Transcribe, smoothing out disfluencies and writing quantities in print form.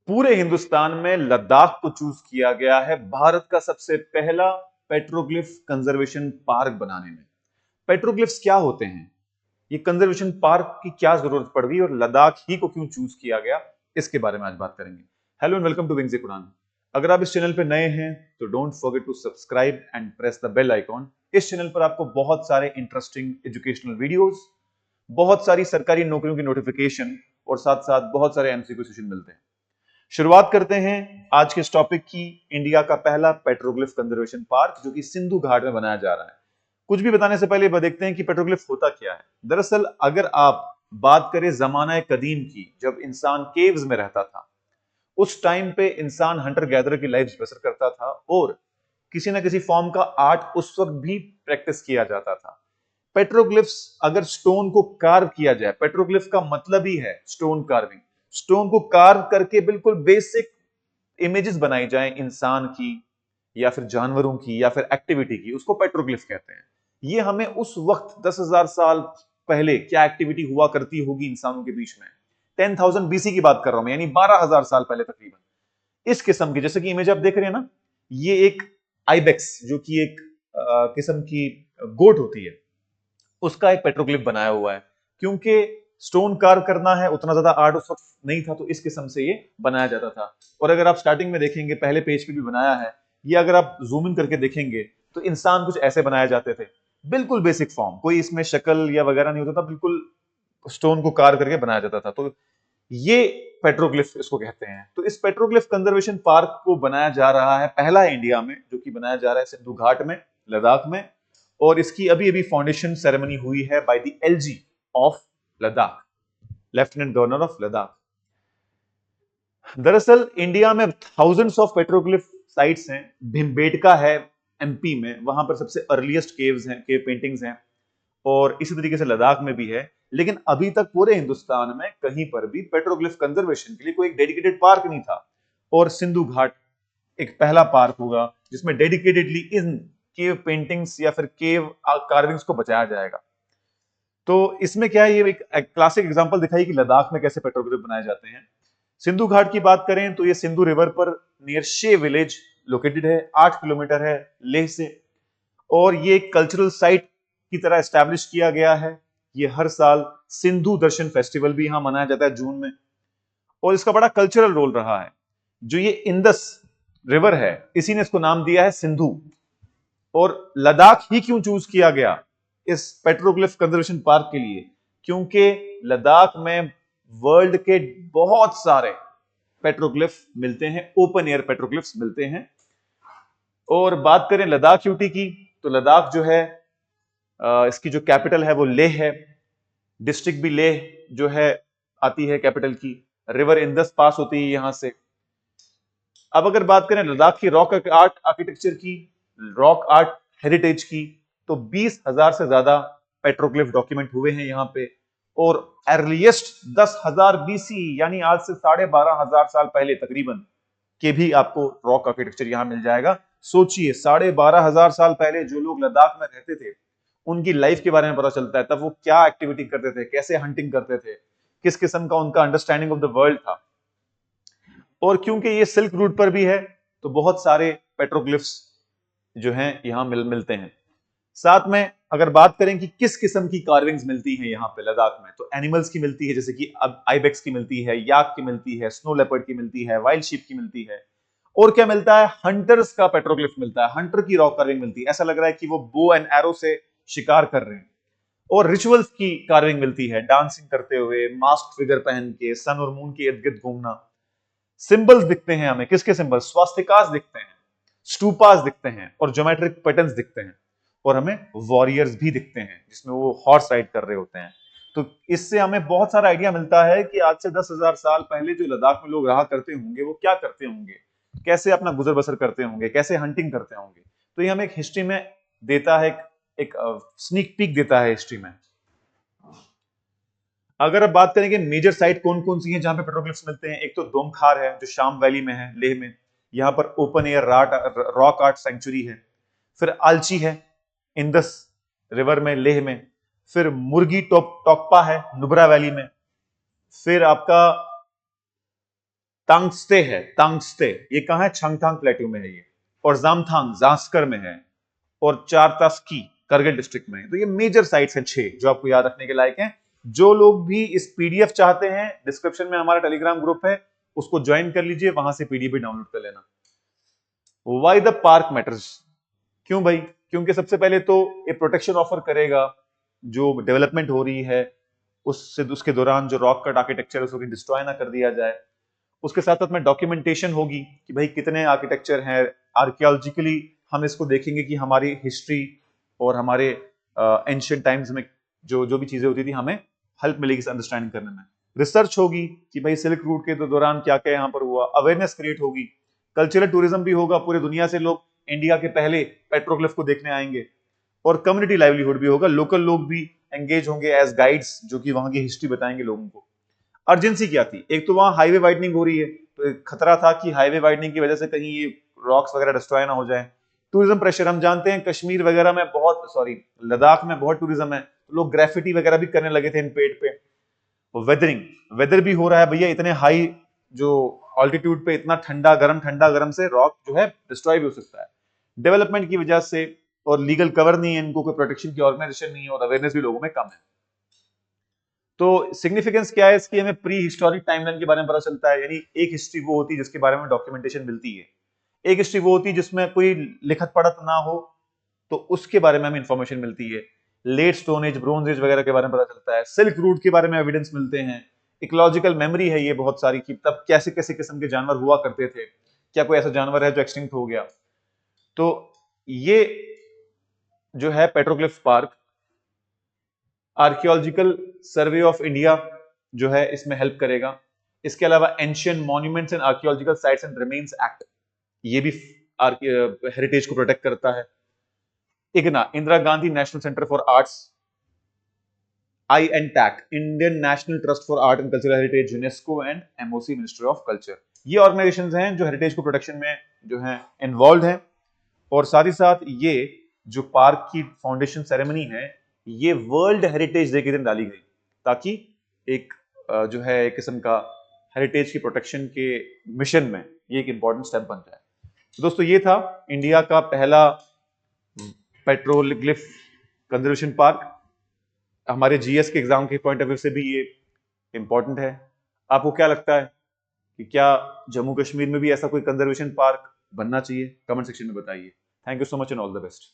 पूरे हिंदुस्तान में लद्दाख को चूज किया गया है भारत का सबसे पहला पेट्रोग्लिफ कंजर्वेशन पार्क बनाने में। पेट्रोग्लिफ्स क्या होते हैं, ये कंजर्वेशन पार्क की क्या जरूरत पड़ गई और लद्दाख ही को क्यों चूज किया गया, इसके बारे में आज बात करेंगे। Hello and welcome to wings Udaan. अगर आप इस चैनल पे नए हैं तो don't forget to subscribe and press the bell icon. इस चैनल पर आपको बहुत सारे इंटरेस्टिंग एजुकेशनल वीडियोस, बहुत सारी सरकारी नौकरियों की नोटिफिकेशन और साथ साथ बहुत सारे एमसीक्यू सेशन मिलते हैं। शुरुआत करते हैं आज के इस टॉपिक की। इंडिया का पहला पेट्रोग्लिफ कंजर्वेशन पार्क जो कि सिंधु घाट में बनाया जा रहा है। कुछ भी बताने से पहले देखते हैं कि पेट्रोग्लिफ होता क्या है। दरअसल अगर आप बात करें जमाना कदीम की, जब इंसान केव्स में रहता था, उस टाइम पे इंसान हंटर गैदर की लाइफ बसर करता था और किसी ना किसी फॉर्म का आर्ट उस वक्त भी प्रैक्टिस किया जाता था। पेट्रोग्लिफ्स अगर स्टोन को कार्व किया जाए, पेट्रोग्लिफ का मतलब ही है स्टोन कार्विंग। स्टोन को कार्व करके बिल्कुल बेसिक इमेजेस बनाई जाए इंसान की या फिर जानवरों की या फिर एक्टिविटी की, उसको पेट्रोग्लिफ कहते हैं। ये हमें उस वक्त 10,000 साल पहले क्या एक्टिविटी हुआ करती होगी इंसानों के बीच में, 10,000 बीसी की बात कर रहा हूं मैं, यानी 12,000 साल पहले तकरीबन। इस किस्म की, जैसे कि इमेज आप देख रहे हैं ना, ये एक आइबेक्स जो कि एक किस्म की गोट होती है, उसका एक पेट्रोग्लिफ बनाया हुआ है। क्योंकि स्टोन कार्व करना है, उतना ज्यादा आर्ट उस वक्त नहीं था, तो इस किस्म से ये बनाया जाता था। और अगर आप स्टार्टिंग में देखेंगे, पहले पेज पे भी बनाया है ये, अगर आप जूम इन करके देखेंगे तो इंसान कुछ ऐसे बनाए जाते थे, बिल्कुल बेसिक फॉर्म, कोई इसमें शक्ल या वगैरह नहीं होता था, बिल्कुल स्टोन को कार्व करके बनाया जाता था। तो ये पेट्रोग्लिफ इसको कहते हैं। तो इस पेट्रोग्लिफ कंजर्वेशन पार्क को बनाया जा रहा है, पहला इंडिया में, जो कि बनाया जा रहा है सिंधु घाट में, लद्दाख में। और इसकी अभी अभी फाउंडेशन सेरेमनी हुई है by the LG of Ladakh, lieutenant governor of Ladakh. दरअसल इंडिया में थाउजेंड्स ऑफ पेट्रोग्लिफ साइट्स हैं। भीमबेटका है एमपी में, वहां पर सबसे अर्लीस्ट केव्स हैं, केव पेंटिंग्स हैं। और इसी तरीके से लद्दाख में भी है। लेकिन अभी तक पूरे हिंदुस्तान में कहीं पर भी पेट्रोग्लिफ कंजर्वेशन के लिए कोई एक डेडिकेटेड पार्क नहीं था। और सिंधु घाट एक पहला पार्क होगा जिसमें डेडिकेटेडली इन केव पेंटिंग्स या फिर केव कार्विंग्स को बचाया जाएगा। तो इसमें क्या है, ये एक क्लासिक एग्जांपल दिखाई कि लद्दाख में कैसे पेट्रोग्लिफ बनाए जाते हैं। सिंधु घाट की बात करें तो ये सिंधु रिवर पर नियर शे विलेज लोकेटेड है, 8 किलोमीटर है लेह से। और ये एक कल्चरल साइट की तरह एस्टैब्लिश किया गया है। ये हर साल सिंधु दर्शन फेस्टिवल भी यहां मनाया जाता है जून में, और इसका बड़ा कल्चरल रोल रहा है। जो ये इंदस रिवर है, इसी ने इसको नाम दिया है सिंधु। और लद्दाख ही क्यों चूज किया गया इस पेट्रोग्लिफ कंजर्वेशन पार्क के लिए? क्योंकि लद्दाख में वर्ल्ड के बहुत सारे पेट्रोग्लिफ मिलते हैं, ओपन एयर पेट्रोग्लिफ्स मिलते हैं। और बात करें लद्दाख यूटी की, तो लद्दाख जो है, इसकी जो कैपिटल है वो लेह है। डिस्ट्रिक्ट भी लेह जो है आती है कैपिटल की। रिवर इंदस पास होती है यहां से। अब अगर बात करें लद्दाख की रॉक आर्ट आर्किटेक्चर की, रॉक आर्ट हेरिटेज की, तो 20,000 से ज्यादा पेट्रोग्लिफ डॉक्यूमेंट हुए हैं यहां पे। और अर्लीस्ट 10,000 बीसी, यानी आज से 12,500 साल पहले तकरीबन, के भी आपको रॉक आर्किटेक्चर यहां मिल जाएगा। सोचिए, 12,500 साल पहले जो लोग लद्दाख में रहते थे, उनकी लाइफ के बारे में पता चलता है। तब वो क्या एक्टिविटी करते थे, कैसे हंटिंग करते थे, किस किस्म का उनका अंडरस्टैंडिंग ऑफ द वर्ल्ड था। और क्योंकि ये सिल्क रूट पर भी है, तो बहुत सारे पेट्रोग्लिफ्स जो हैं यहां मिलते हैं। साथ में अगर बात करें कि किस किस्म की कार्विंग्स मिलती हैं यहाँ पे लद्दाख में, तो एनिमल्स की मिलती है, जैसे कि अब आइबेक्स की मिलती है, याक की मिलती है, स्नो लेपर्ड की मिलती है, वाइल्ड शीप की मिलती है। और क्या मिलता है, हंटर्स का पेट्रोग्लिफ मिलता है, हंटर की रॉक कार्विंग मिलती है, ऐसा लग रहा है कि वो बो एंड एरो से शिकार कर रहे हैं। और रिचुअल्स की कार्विंग मिलती है, डांसिंग करते हुए, मास्क फिगर पहन के, सन और मून के इर्द गिर्द घूमना। सिंबल्स दिखते हैं हमें, किसके सिंबल, स्वास्तिकास दिखते हैं, स्टूपास दिखते हैं, और ज्योमेट्रिक पैटर्न्स दिखते हैं। और हमें वॉरियर्स भी दिखते हैं जिसमें वो हॉर्स राइड कर रहे होते हैं। तो इससे हमें बहुत सारा आइडिया मिलता है कि आज से 10,000 साल पहले जो लद्दाख में लोग रहा करते होंगे, वो क्या करते होंगे, कैसे अपना गुजर बसर करते होंगे, कैसे हंटिंग करते होंगे। तो ये हमें एक हिस्ट्री में देता है, एक स्नीक पीक देता है हिस्ट्री में। अगर आप बात करेंगे मेजर साइट कौन कौन सी है जहां पे पेट्रोग्लिफ्स मिलते हैं, एक तो दोमखार है जो शाम वैली में है, लेह में। यहां पर open air rock art century है। फिर आलची है इंदस रिवर में, लेह में। फिर मुर्गी टोकपा है नुब्रा वैली में। फिर आपका तांगस्ते है, तांगस्ते ये कहां है? छंगथांग प्लेट्यू में है ये। और जामथांग जास्कर में है। और चारतास्की करगिल डिस्ट्रिक्ट में है। तो ये मेजर साइट्स हैं 6 जो आपको याद रखने के लायक हैं। जो लोग भी इस पीडीएफ चाहते हैं, डिस्क्रिप्शन में हमारा टेलीग्राम ग्रुप है, उसको ज्वाइन कर लीजिए, वहां से पीडीएफ भी डाउनलोड कर लेना। वाई द पार्क मैटर्स, क्यों भाई? क्योंकि सबसे पहले तो ये प्रोटेक्शन ऑफर करेगा, जो डेवलपमेंट हो रही है उससे, उसके दौरान जो रॉक कट आर्किटेक्चर है उसको डिस्ट्रॉय ना कर दिया जाए। उसके साथ साथ में डॉक्यूमेंटेशन होगी कि भाई कितने आर्किटेक्चर हैं, आर्कियोलॉजिकली हम इसको देखेंगे कि हमारी हिस्ट्री और हमारे एंशिएंट टाइम्स में जो जो भी चीजें होती थी हमें हेल्प मिलेगी इसे अंडरस्टैंड करने में। रिसर्च होगी कि भाई सिल्क रूट के दौरान क्या क्या यहाँ पर हुआ, अवेयरनेस क्रिएट होगी। कल्चरल टूरिज्म भी होगा, पूरे दुनिया से लोग इंडिया के पहले पेट्रोग्लिफ को देखने आएंगे। और कम्युनिटी लाइवलीहुड भी होगा, लोकल लोग भी एंगेज होंगे एज गाइड्स, जो कि वहां की हिस्ट्री बताएंगे लोगों को। अर्जेंसी क्या थी? एक तो वहां हाईवे वाइडनिंग हो रही है, तो खतरा था कि हाईवे वाइडनिंग की वजह से कहीं ये रॉक्स वगैरह डिस्ट्रॉय ना हो जाए। टूरिज्म प्रेशर, हम जानते हैं कश्मीर वगैरह में बहुत, सॉरी लद्दाख में बहुत टूरिज्म है, तो लोग ग्रेफिटी वगैरह भी करने लगे थे इन पेड़ पे। वेदरिंग, वेदर भी हो रहा है भैया, इतने हाई जो ऑल्टीट्यूड पे इतना ठंडा गर्म से रॉक जो है डिस्ट्रॉय भी हो सकता है डेवलपमेंट की वजह से। और लीगल कवर नहीं है इनको, कोई प्रोटेक्शन की ऑर्गेनाइजेशन नहीं है, और अवेयरनेस भी लोगों में कम है। तो सिग्निफिकेंस क्या है इसकी? हमें प्री हिस्टोरिक टाइमलाइन के बारे में पता चलता है, यानी एक हिस्ट्री वो होती है जिसके बारे में डॉक्यूमेंटेशन मिलती है, एक हिस्ट्री वो होती है जिसमें कोई लिखत पढ़त ना हो, तो उसके बारे में हमें इंफॉर्मेशन मिलती है। Late stone age, bronze age वगैरह के बारे में पता चलता है, सिल्क रूट के बारे में एविडेंस मिलते हैं। इकोलॉजिकल मेमोरी है ये बहुत सारी, कि तब कैसे कैसे किस्म के जानवर हुआ करते थे, क्या कोई ऐसा जानवर है जो एक्सटिंक्ट हो गया। तो ये जो है petroglyph park, archaeological survey of India जो है इसमें हेल्प करेगा। इसके अलावा ancient monuments and archaeological sites and remains act, ये भी हेरिटेज को प्रोटेक्ट करता है। इग्ना, Indira Gandhi national centre for arts, INTAC, Indian national trust for art and cultural heritage, UNESCO and MOC, ministry of culture. ये ऑर्गेनाइजेशंस हैं जो हेरिटेज को प्रोटेक्शन में जो है इन्वॉल्व हैं। और साथ ही साथ ये जो पार्क की फाउंडेशन सेरेमनी है, ये वर्ल्ड हेरिटेज डे के दिन डाली गई, ताकि एक जो है एक किस्म का हेरिटेज की प्रोटेक्शन के मिशन में ये एक इंपॉर्टेंट स्टेप बन जाए। तो दोस्तों ये था इंडिया का पहला पेट्रोग्लिफ कंजर्वेशन पार्क। हमारे जीएस के एग्जाम के पॉइंट ऑफ व्यू से भी ये इंपॉर्टेंट है। आपको क्या लगता है कि क्या जम्मू कश्मीर में भी ऐसा कोई कंजर्वेशन पार्क बनना चाहिए? कमेंट सेक्शन में बताइए। Thank you so much and all the best.